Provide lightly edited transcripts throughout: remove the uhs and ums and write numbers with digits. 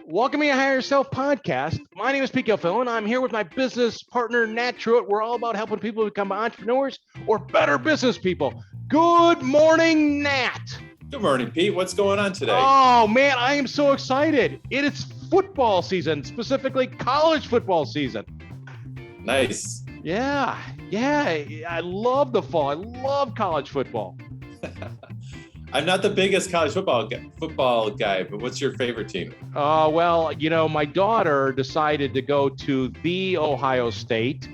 Welcome to Hire Yourself podcast. My name is Pete Gilfillan, and I'm here with my business partner, Nat Truitt. We're all about helping people become entrepreneurs or better business people. Good morning, Nat. Good morning, Pete. What's going on today? Oh, man, I am so excited. It is football season, specifically college football season. Nice. Yeah. I love the fall. I love college football. I'm not the biggest college football guy, but what's your favorite team? Well, my daughter decided to go to the Ohio State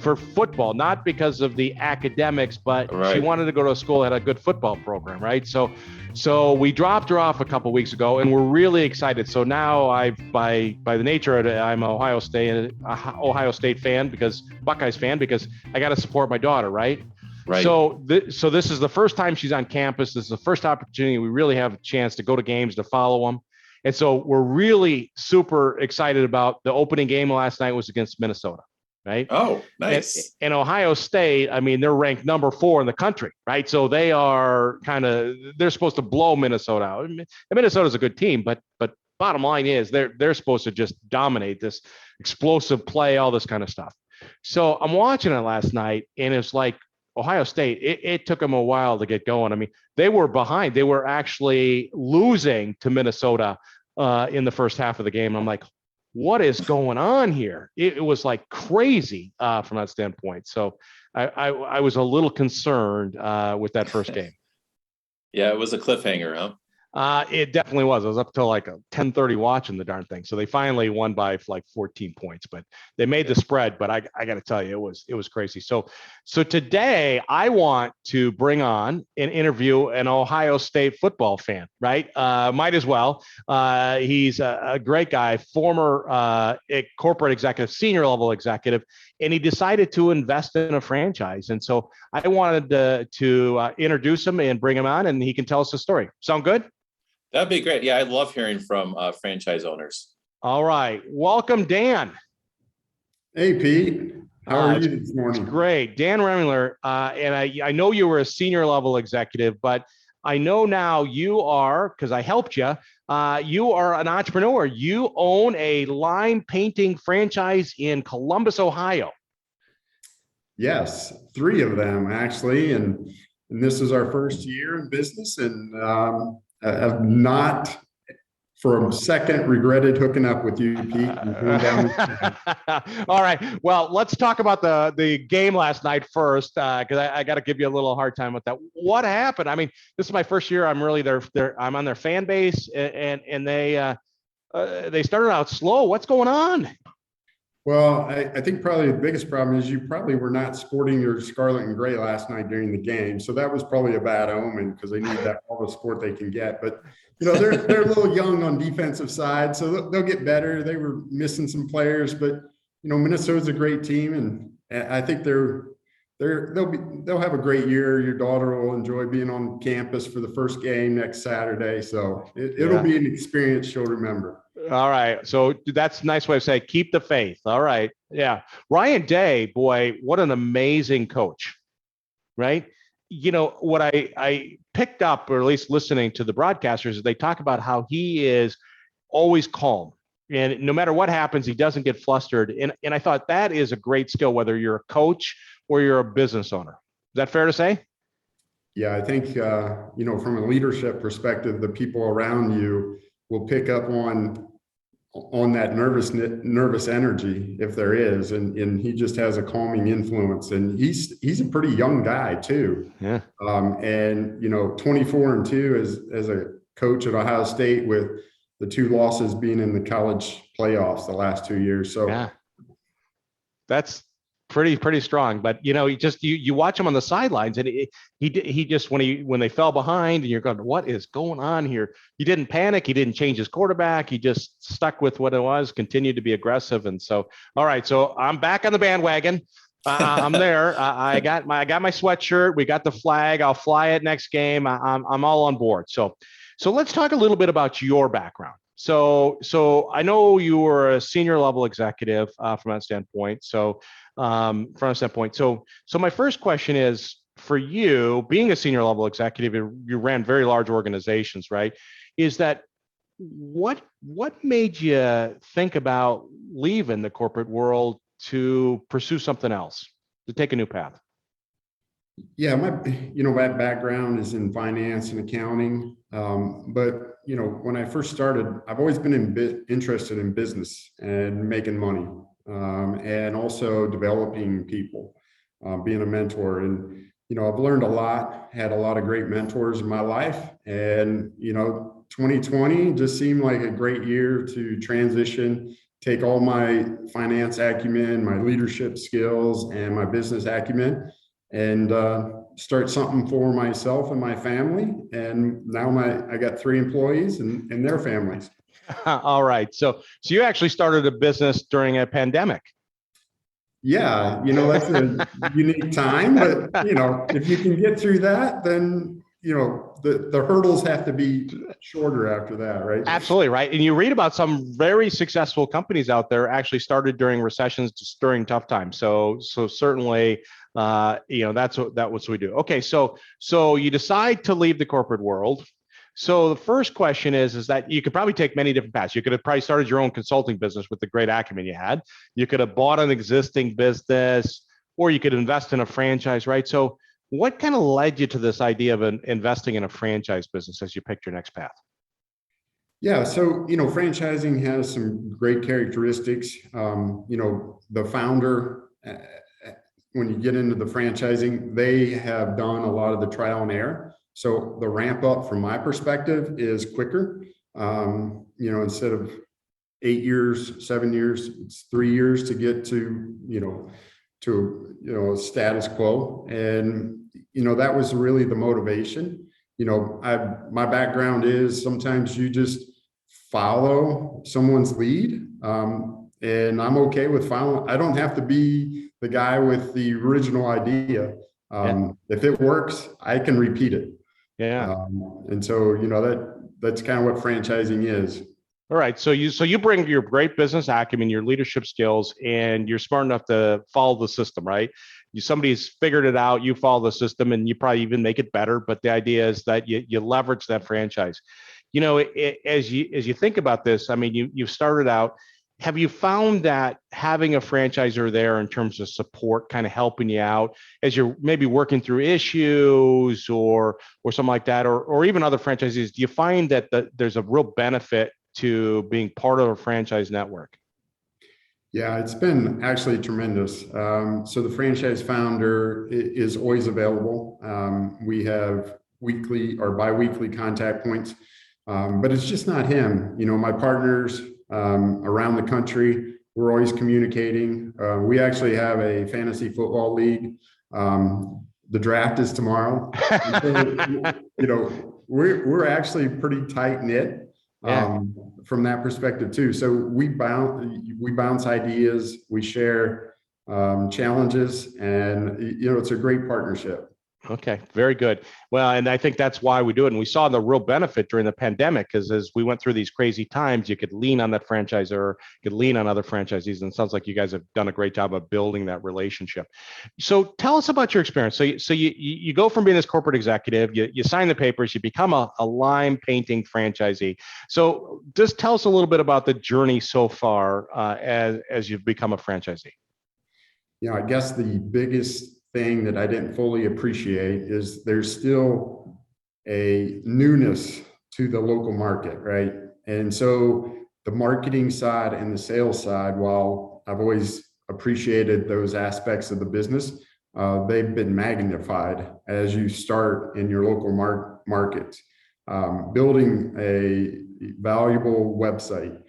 for football, not because of the academics, but she wanted to go to a school that had a good football program, right? So we dropped her off a couple weeks ago, and we're really excited. So now by the nature of it, I'm an Ohio State fan Buckeyes fan because I got to support my daughter, right? Right. So this is the first time she's on campus. This is the first opportunity we really have a chance to go to games, to follow them. And so we're really super excited about the opening game last night was against Minnesota, right? Oh, nice. And Ohio State, I mean, they're ranked number 4 in the country, right? So they are they're supposed to blow Minnesota out. And Minnesota's a good team, but bottom line is they're supposed to just dominate this explosive play, all this kind of stuff. So I'm watching it last night, and it's like, Ohio State, it took them a while to get going. I mean, they were behind. They were actually losing to Minnesota in the first half of the game. I'm like, what is going on here? It was like crazy from that standpoint. So I was a little concerned with that first game. Yeah, it was a cliffhanger, huh? It definitely was. I was up till like a 10:30 watching the darn thing. So they finally won by like 14 points, but they made the spread. But I got to tell you, it was crazy. So today I want to bring on and interview an Ohio State football fan, right? Might as well. He's a great guy, former corporate executive, senior level executive, and he decided to invest in a franchise. And so I wanted to introduce him and bring him on, and he can tell us the story. Sound good? That'd be great. Yeah, I love hearing from franchise owners. All right. Welcome, Dan. Hey, Pete. How are you this morning? It's great. Dan Remlinger, and I know you were a senior level executive, but I know now you are, because I helped you, you are an entrepreneur. You own a line painting franchise in Columbus, Ohio. Yes, 3 of them, actually. And this is our first year in business, and I've not for a second regretted hooking up with you, Pete. All right. Well, let's talk about the game last night first, because I got to give you a little hard time with that. What happened? I mean, this is my first year. I'm really I'm on their fan base, and they started out slow. What's going on? Well, I think probably the biggest problem is you probably were not sporting your scarlet and gray last night during the game. So that was probably a bad omen because they need that all the sport they can get. But, they're a little young on defensive side, so they'll get better. They were missing some players, but, Minnesota's a great team, and I think they'll have a great year. Your daughter will enjoy being on campus for the first game next Saturday. So it'll be an experience she'll remember. All right. So that's a nice way of saying keep the faith. All right. Yeah. Ryan Day, boy, what an amazing coach, right? What I picked up, or at least listening to the broadcasters, is they talk about how he is always calm. And no matter what happens, he doesn't get flustered. And I thought that is a great skill, whether you're a coach or you're a business owner. Is that fair to say? Yeah, I think, from a leadership perspective, the people around you will pick up on that nervous energy if there is, and he just has a calming influence, and he's a pretty young guy too. Yeah. And 24-2 as a coach at Ohio State, with the 2 losses being in the college playoffs the last 2 years. So yeah, that's pretty strong. But you watch him on the sidelines, and he just when they fell behind, and you're going, what is going on here? He didn't panic. He didn't change his quarterback. He just stuck with what it was, continued to be aggressive. And so, all right, so I'm back on the bandwagon. I'm there. I got my sweatshirt. We got the flag. I'll fly it next game. I'm all on board. So let's talk a little bit about your background. So I know you were a senior level executive from that standpoint. So my first question is, for you, being a senior level executive, you ran very large organizations, right? Is that what made you think about leaving the corporate world to pursue something else, to take a new path? Yeah, my background is in finance and accounting. But when I first started, I've always been interested in business and making money, and also developing people, being a mentor. And I've learned a lot, had a lot of great mentors in my life, and 2020 just seemed like a great year to transition, take all my finance acumen, my leadership skills, and my business acumen, and start something for myself and my family. And now I got 3 employees and their families. All right. So you actually started a business during a pandemic. Yeah, that's a unique time, but if you can get through that, then the hurdles have to be shorter after that, right? Absolutely right. And you read about some very successful companies out there actually started during recessions, just during tough times. So certainly, that's what we do. Okay, so you decide to leave the corporate world. So the first question is that you could probably take many different paths. You could have probably started your own consulting business with the great acumen you had. You could have bought an existing business, or you could invest in a franchise, right? So what kind of led you to this idea of investing in a franchise business as you picked your next path? Yeah, so franchising has some great characteristics. The founder, when you get into the franchising, they have done a lot of the trial and error. So the ramp up from my perspective is quicker. Instead of 8 years, 7 years, it's 3 years to get to status quo. And that was really the motivation. My background is sometimes you just follow someone's lead, and I'm okay with following. I don't have to be the guy with the original idea. If it works, I can repeat it. Yeah. And so that's kind of what franchising is. All right. So you bring your great business acumen, your leadership skills, and you're smart enough to follow the system, right? Somebody's figured it out, you follow the system, and you probably even make it better. But the idea is that you leverage that franchise. As you think about this, I mean, you've started out. Have you found that having a franchisor there in terms of support, kind of helping you out as you're maybe working through issues or something like that, or even other franchisees? Do you find that there's a real benefit to being part of a franchise network? Yeah, it's been actually tremendous. So the franchise founder is always available. We have weekly or bi-weekly contact points, but it's just not him. My partners around the country, we're always communicating. We actually have a fantasy football league. The draft is tomorrow. So, we're actually pretty tight knit. From that perspective too. So we bounce ideas, we share challenges, and it's a great partnership. Okay, very good. Well, and I think that's why we do it. And we saw the real benefit during the pandemic, because as we went through these crazy times, you could lean on that franchisor, you could lean on other franchisees. And it sounds like you guys have done a great job of building that relationship. So tell us about your experience. So you go from being this corporate executive, you sign the papers, you become a lime painting franchisee. So just tell us a little bit about the journey so far as you've become a franchisee. I guess the biggest thing that I didn't fully appreciate is there's still a newness to the local market, right? And so the marketing side and the sales side, while I've always appreciated those aspects of the business, they've been magnified as you start in your local market. Building a valuable website,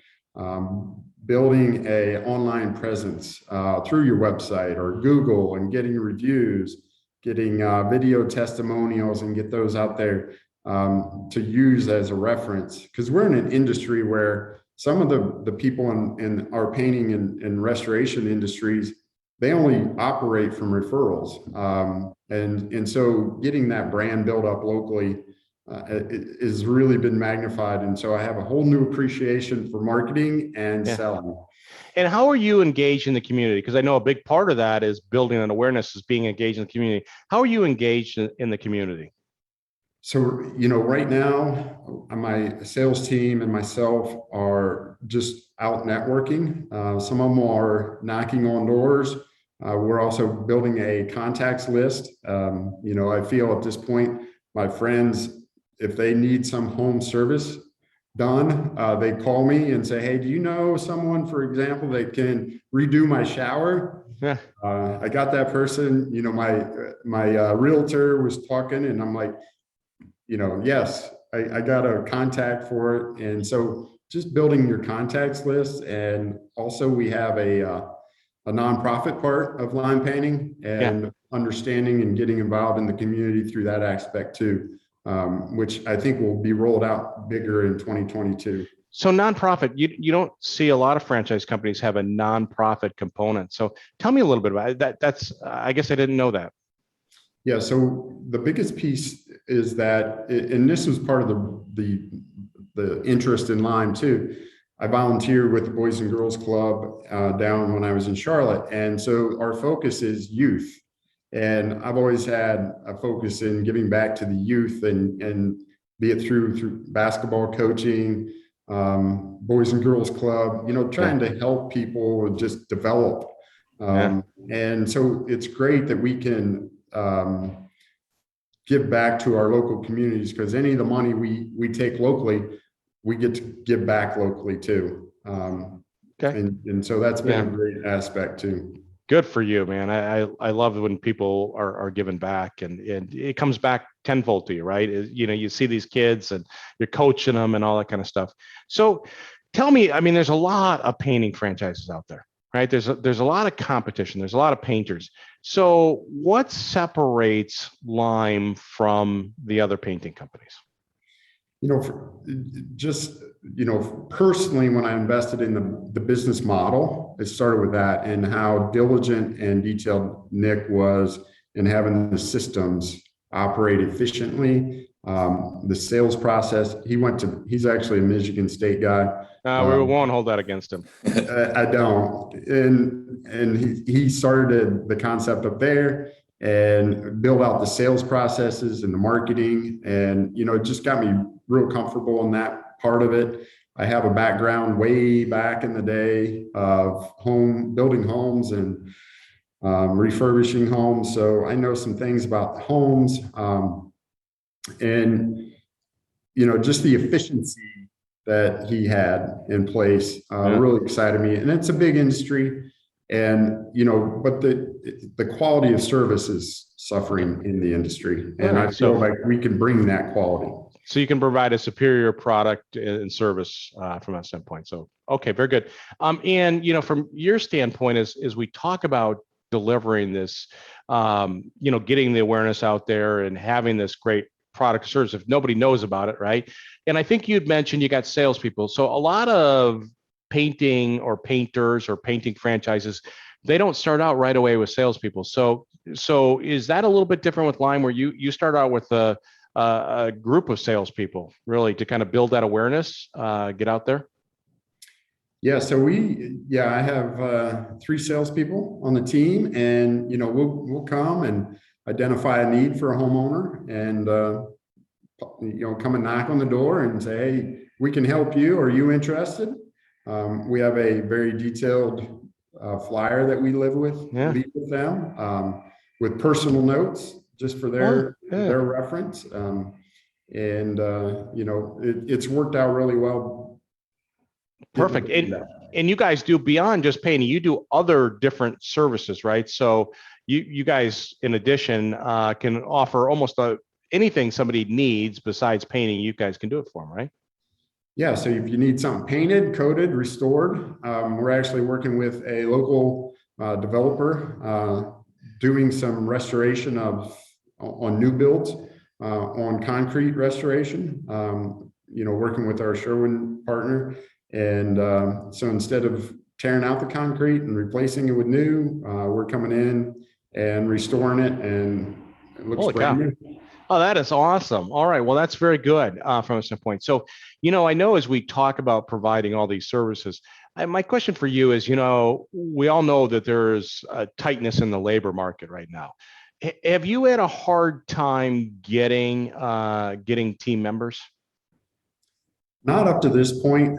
building a online presence through your website or Google, and getting reviews, getting video testimonials, and get those out there to use as a reference. Because we're in an industry where some of the people in our painting and restoration industries, they only operate from referrals. And so getting that brand built up locally it has really been magnified. And so I have a whole new appreciation for marketing and selling. And how are you engaged in the community? Because I know a big part of that is building an awareness, is being engaged in the community. How are you engaged in the community? So, right now, my sales team and myself are just out networking. Some of them are knocking on doors. We're also building a contacts list. I feel at this point, my friends, if they need some home service done, they call me and say, hey, do you know someone, for example, that can redo my shower? Yeah. I got that person. My realtor was talking, and I'm like, yes, I got a contact for it. And so just building your contacts list. And also we have a nonprofit part of line painting, and understanding and getting involved in the community through that aspect too, which I think will be rolled out bigger in 2022. So nonprofit, you don't see a lot of franchise companies have a nonprofit component. So tell me a little bit about it. That's I guess I didn't know that. Yeah, so the biggest piece is that, and this was part of the interest in Lyme too. I volunteered with the Boys and Girls Club down when I was in Charlotte, and so our focus is youth. And I've always had a focus in giving back to the youth, and be it through basketball coaching, Boys and Girls Club, trying to help people just develop. And so it's great that we can give back to our local communities, because any of the money we take locally, we get to give back locally too. And so that's been a great aspect too. Good for you, man. I love when people are giving back, and it comes back tenfold to you, right? You see these kids and you're coaching them and all that kind of stuff. So tell me, I mean, there's a lot of painting franchises out there, right? There's a lot of competition. There's a lot of painters. So what separates Lyme from the other painting companies? Personally, when I invested in the business model, it started with that, and how diligent and detailed Nick was in having the systems operate efficiently. The sales process, he's actually a Michigan State guy. We won't hold that against him. I don't. And he started the concept up there and built out the sales processes and the marketing, and it just got me real comfortable in that part of it. I have a background way back in the day of building homes and refurbishing homes, so I know some things about the homes, and just the efficiency that he had in place really excited me. And it's a big industry, and but the quality of service is suffering in the industry, and I feel like we can bring that quality. So you can provide a superior product and service from that standpoint. So, okay, very good. And, from your standpoint, as we talk about delivering this, getting the awareness out there and having this great product or service, if nobody knows about it, right? And I think you'd mentioned you got salespeople. So a lot of painting or painters or painting franchises, they don't start out right away with salespeople. So is that a little bit different with Lyme, where you start out with a group of salespeople, really, to kind of build that awareness, get out there? Yeah, so I have 3 salespeople on the team, and we'll come and identify a need for a homeowner, and come and knock on the door and say, hey, we can help you. Are you interested? We have a very detailed flyer that we leave with them, with personal notes just for their reference. It's worked out really well. Perfect. And you guys do beyond just painting, you do other different services, right? So you guys, in addition, can offer almost anything somebody needs besides painting. You guys can do it for them, right? Yeah. So if you need something painted, coated, restored, we're actually working with a local developer doing some restoration on new builds, on concrete restoration, working with our Sherwin partner. And so instead of tearing out the concrete and replacing it with new, we're coming in and restoring it, and it looks brand new. Oh, that is awesome. All right. Well, that's very good from a standpoint. So, I know as we talk about providing all these services, my question for you is, we all know that there's a tightness in the labor market right now. Have you had a hard time getting team members? Not up to this point,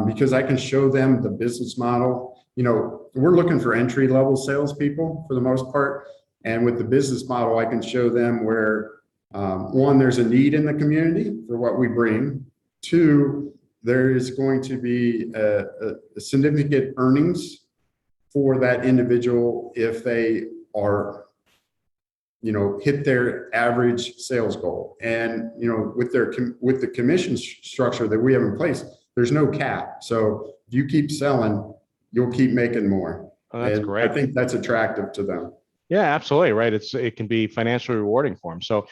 because I can show them the business model. We're looking for entry-level salespeople for the most part. And with the business model, I can show them where, one, there's a need in the community for what we bring. Two, there is going to be a significant earnings for that individual if they are, hit their average sales goal. And, with the commission structure that we have in place, there's no cap. So if you keep selling, you'll keep making more. Oh, that's and great. I think that's attractive to them. Yeah, absolutely. Right. It can be financially rewarding for them. So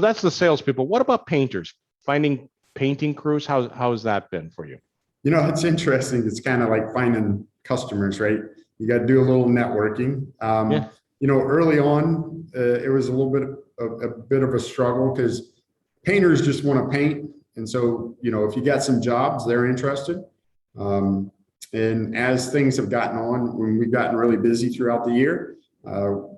that's the salespeople. What about painters? Finding painting crews? How's that been for you? It's interesting. It's kind of like finding customers, right? You got to do a little networking. Yeah. Early on, it was a bit of a struggle because painters just want to paint. And so, if you got some jobs, they're interested. And as things have gotten on, when we've gotten really busy throughout the year,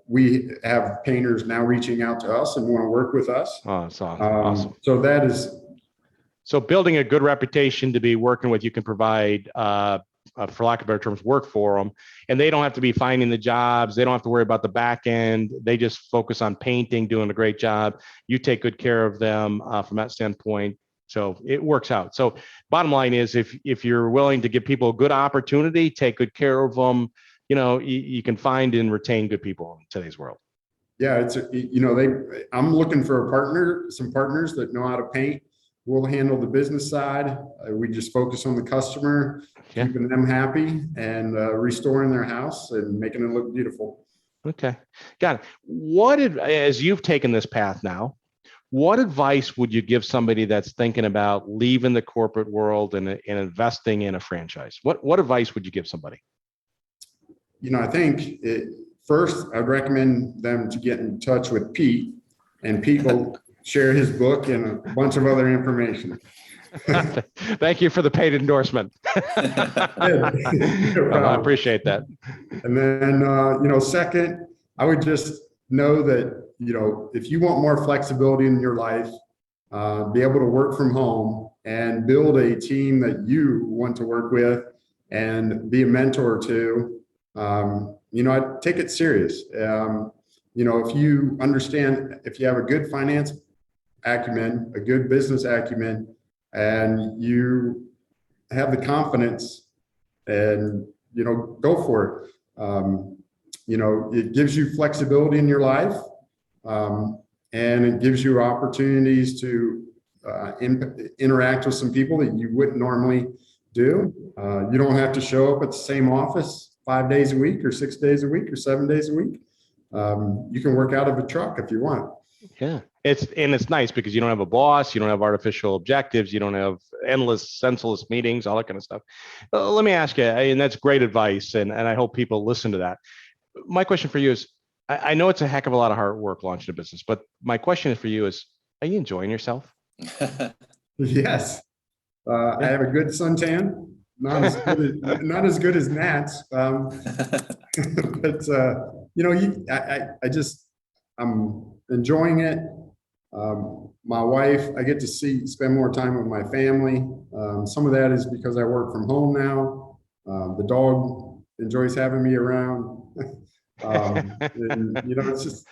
we have painters now reaching out to us and want to work with us. Oh, that's awesome. So that is. So building a good reputation to be working with, you can provide, for lack of better terms, work for them, and they don't have to be finding the jobs. They don't have to worry about the back end. They just focus on painting, doing a great job. You take good care of them from that standpoint. So it works out. So bottom line is, if you're willing to give people a good opportunity, take good care of them, you can find and retain good people in today's world. Yeah, I'm looking for some partners that know how to paint. We'll handle the business side. We just focus on the customer, keeping them happy and restoring their house and making it look beautiful. Okay, got it. As you've taken this path now, what advice would you give somebody that's thinking about leaving the corporate world and investing in a franchise? What advice would you give somebody? I think first, I'd recommend them to get in touch with Pete, and Pete will share his book and a bunch of other information. Thank you for the paid endorsement. I appreciate that. And then, second, I would just know that, if you want more flexibility in your life, be able to work from home and build a team that you want to work with and be a mentor to, I'd take it serious. If you understand, if you have a good finance acumen, a good business acumen, and you have the confidence and, go for it. It gives you flexibility in your life, and it gives you opportunities to interact with some people that you wouldn't normally do. You don't have to show up at the same office 5 days a week or 6 days a week or 7 days a week. You can work out of a truck if you want. Yeah. It's nice because you don't have a boss, you don't have artificial objectives, you don't have endless, senseless meetings, all that kind of stuff. Let me ask you, and that's great advice, and I hope people listen to that. My question for you is, I know it's a heck of a lot of hard work launching a business, but my question for you is, are you enjoying yourself? Yes. I have a good suntan, not as good as Nat's, but I'm enjoying it. My wife, I get to spend more time with my family. Some of that is because I work from home now. The dog enjoys having me around. It's just,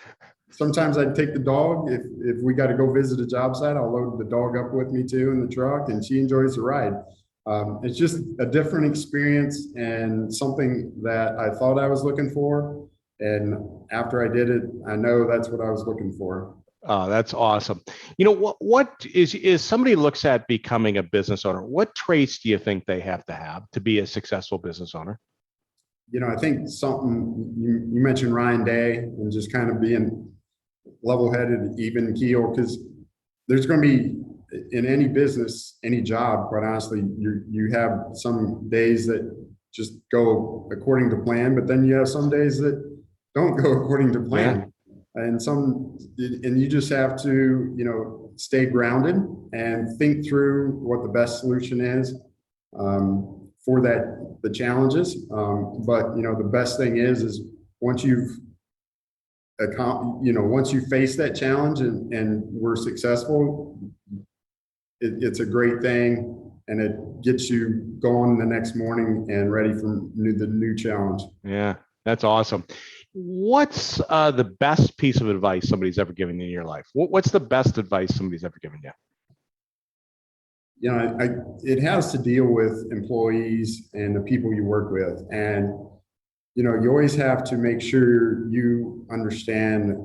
sometimes I'd take the dog. If we got to go visit a job site, I'll load the dog up with me too in the truck, and she enjoys the ride. It's just a different experience and something that I thought I was looking for. And after I did it, I know that's what I was looking for. Oh, that's awesome. What is somebody looks at becoming a business owner? What traits do you think they have to be a successful business owner? I think something you mentioned Ryan Day, and just kind of being level-headed, even keel, because there's going to be, in any business, any job, quite honestly, you have some days that just go according to plan, but then you have some days that don't go according to plan. Yeah. And you just have to, stay grounded and think through what the best solution is for the challenges. But the best thing is once you've once you face that challenge and we're successful, it's a great thing. And it gets you going the next morning and ready for the new challenge. Yeah, that's awesome. What's the best piece of advice somebody's ever given you in your life? What's the best advice somebody's ever given you? It has to deal with employees and the people you work with. And, you always have to make sure you understand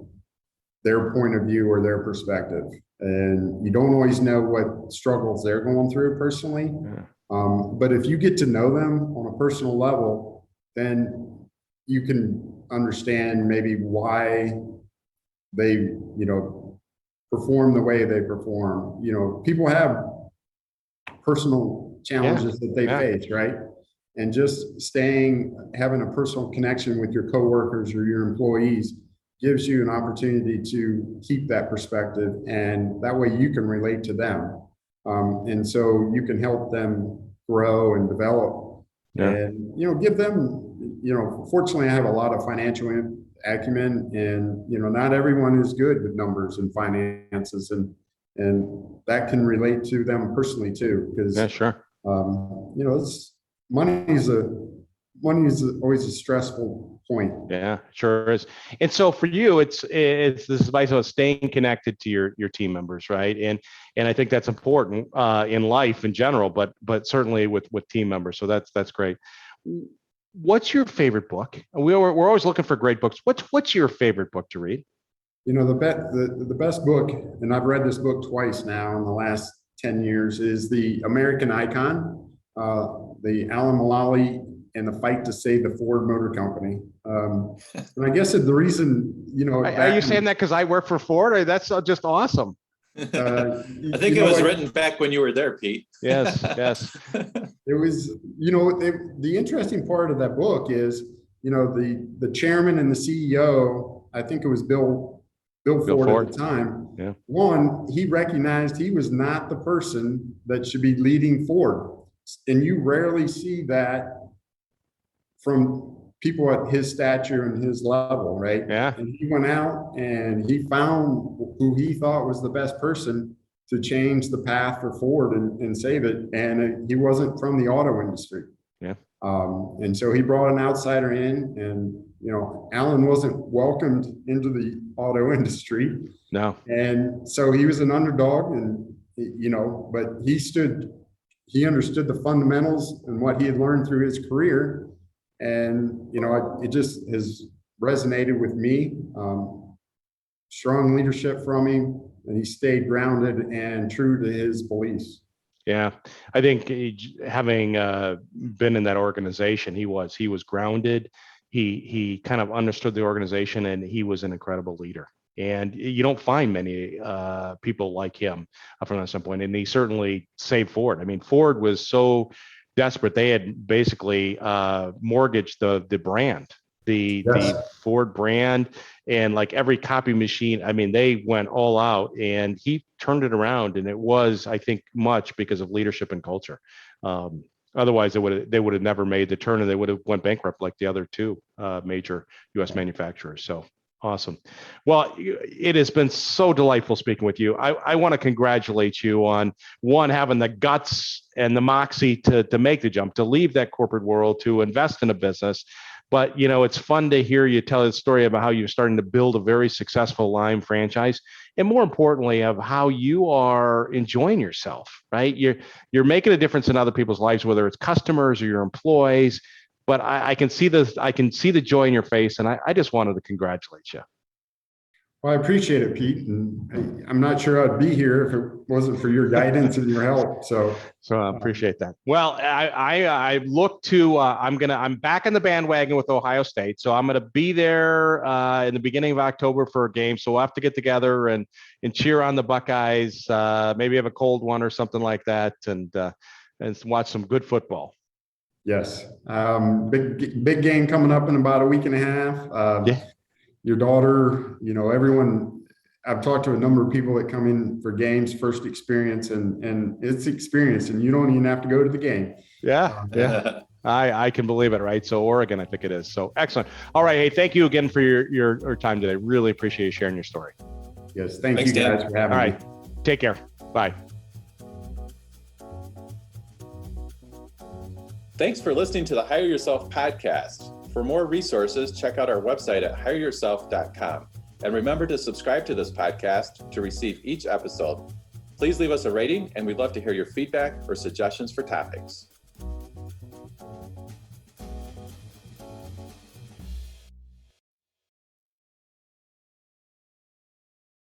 their point of view or their perspective. And you don't always know what struggles they're going through personally. Yeah. But if you get to know them on a personal level, then you can understand maybe why they, perform the way they perform. People have personal challenges that they face, right? And just having a personal connection with your coworkers or your employees gives you an opportunity to keep that perspective, and that way you can relate to them. And so you can help them grow and develop. Yeah. And, give them, fortunately I have a lot of financial acumen, and, not everyone is good with numbers and finances, and that can relate to them personally too. Because, yeah, sure. Money is always a stressful point. Yeah, sure is. And so for you, it's this advice about staying connected to your team members, right? And I think that's important in life in general, but certainly with team members. So that's great. What's your favorite book? We're always looking for great books. What's your favorite book to read? The best book, and I've read this book twice now in the last 10 years, is The American Icon, the Alan Mulally and the Fight to Save the Ford Motor Company. And I guess the reason, Are you saying that because I work for Ford? That's just awesome. I think it was written back when you were there, Pete. Yes. It was, the interesting part of that book is, the chairman and the CEO, I think it was Bill Ford at the time. Yeah. One, he recognized he was not the person that should be leading Ford. And you rarely see that from people at his stature and his level, right? Yeah. And he went out and he found who he thought was the best person to change the path for Ford and save it. And he wasn't from the auto industry. Yeah. And so he brought an outsider in, and, Alan wasn't welcomed into the auto industry. No. And so he was an underdog, and, but he understood the fundamentals and what he had learned through his career. And, it just has resonated with me. Strong leadership from him, and he stayed grounded and true to his beliefs. Yeah, I think having been in that organization, he was grounded. He kind of understood the organization, and he was an incredible leader. And you don't find many people like him from that standpoint. And he certainly saved Ford. I mean, Ford was so desperate; they had basically mortgaged the brand, the Ford brand, and like every copy machine. I mean, they went all out, and he turned it around. And it was, I think, much because of leadership and culture. Otherwise, they would have never made the turn, and they would have went bankrupt like the other two major U.S. manufacturers. So awesome. Well, it has been so delightful speaking with you. I want to congratulate you on having the guts and the moxie to make the jump, to leave that corporate world, to invest in a business. But, it's fun to hear you tell the story about how you're starting to build a very successful Lime franchise, and more importantly, of how you are enjoying yourself, right? You're making a difference in other people's lives, whether it's customers or your employees. But I can see the joy in your face, and I just wanted to congratulate you. Well, I appreciate it, Pete. And I'm not sure I'd be here if it wasn't for your guidance and your help. So I appreciate that. Well, I look to, I'm back in the bandwagon with Ohio State. So I'm going to be there in the beginning of October for a game. So we'll have to get together and cheer on the Buckeyes, maybe have a cold one or something like that, and watch some good football. Yes. Big game coming up in about a week and a half. Yeah. Your daughter, everyone, I've talked to a number of people that come in for games, first experience, and it's experience, and you don't even have to go to the game. Yeah. I can believe it, right? So Oregon, I think it is. So excellent. All right. Hey, thank you again for your time today. Really appreciate you sharing your story. Yes, Thanks, you Dan. guys for having All me. right. Take care. Bye. Thanks for listening to the Hire Yourself podcast. For more resources, check out our website at hireyourself.com. And remember to subscribe to this podcast to receive each episode. Please leave us a rating, and we'd love to hear your feedback or suggestions for topics.